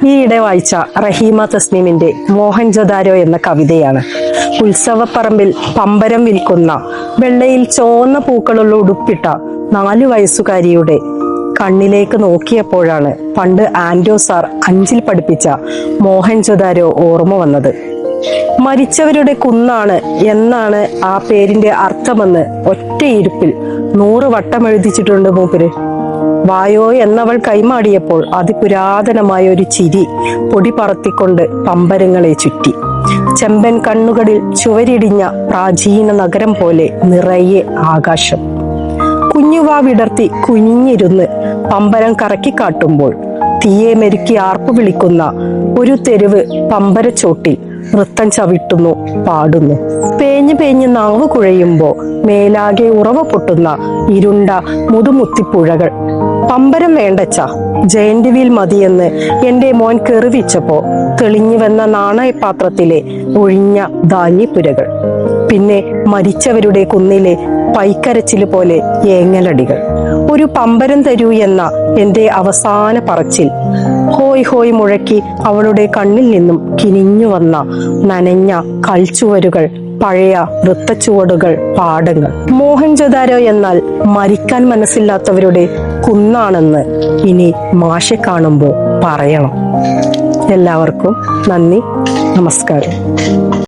ഈയിടെ വായിച്ച റഹീമ തസ്നീമിന്റെ മോഹൻജൊദാരോ എന്ന കവിതയാണ്. ഉത്സവപ്പറമ്പിൽ പമ്പരം വിൽക്കുന്ന വെള്ളയിൽ ചോന്ന പൂക്കളുള്ള ഉടുപ്പിട്ട 4 വയസ്സുകാരിയുടെ കണ്ണിലേക്ക് നോക്കിയപ്പോഴാണ് പണ്ട് ആൻഡോ സാർ 5ൽ പഠിപ്പിച്ച മോഹൻജൊദാരോ ഓർമ്മ വന്നത്. മരിച്ചവരുടെ കുന്നാണ് എന്നാണ് ആ പേരിന്റെ അർത്ഥമെന്ന് ഒറ്റയിരുപ്പിൽ 100 വട്ടം എഴുതിച്ചിട്ടുണ്ട് മൂപ്പര്. വായോ എന്നവൾ കൈമാടിയപ്പോൾ അതിപുരാതനമായ ഒരു ചിരി പൊടി പറത്തിക്കൊണ്ട് പമ്പരങ്ങളെ ചുറ്റി. ചെമ്പൻ കണ്ണുകളിൽ ചുവരിടിഞ്ഞ പ്രാചീന നഗരം പോലെ നിറയെ ആകാശം. കുഞ്ഞുവാ വിടർത്തി കുനിഞ്ഞിരുന്ന് പമ്പരം കറക്കിക്കാട്ടുമ്പോൾ തീയെ മെരുക്കി ആർപ്പു വിളിക്കുന്ന ഒരു തെരുവ് പമ്പരച്ചോട്ടിൽ നൃത്തം ചവിട്ടുന്നു, പാടുന്നു. പേഞ്ഞു പേഞ്ഞ് നാവ് കുഴയുമ്പോ മേലാകെ ഉറവ പൊട്ടുന്ന ഇരുണ്ട മുതുമുത്തിപ്പുഴകൾ. പമ്പരം വേണ്ടച്ച, ജയന്റ് വീൽ മതിയെന്ന് എന്റെ മോൻ കെറിവിച്ചപ്പോ തെളിഞ്ഞു വന്ന നാണയപാത്രത്തിലെ ഒഴിഞ്ഞ ധാന്യപ്പുരകൾ. പിന്നെ മരിച്ചവരുടെ കുന്നിലെ പൈക്കരച്ചില് പോലെ ഏങ്ങലടികൾ. ഒരു പമ്പരം തരൂ എന്ന എന്റെ അവസാന പറച്ചിൽ ഹോയ് ഹോയ് മുഴക്കി അവളുടെ കണ്ണിൽ നിന്നും കിനിഞ്ഞു വന്ന നനഞ്ഞ കൽച്ചുവരുകൾ, പഴയ വൃത്തച്ചുവടുകൾ, പാടങ്ങൾ. മോഹൻജൊദാരോ എന്നാൽ മരിക്കാൻ മനസ്സില്ലാത്തവരുടെ കുന്നാണെന്ന് ഇനി മാഷെ കാണുമ്പോൾ പറയണം. എല്ലാവർക്കും നന്ദി, നമസ്കാരം.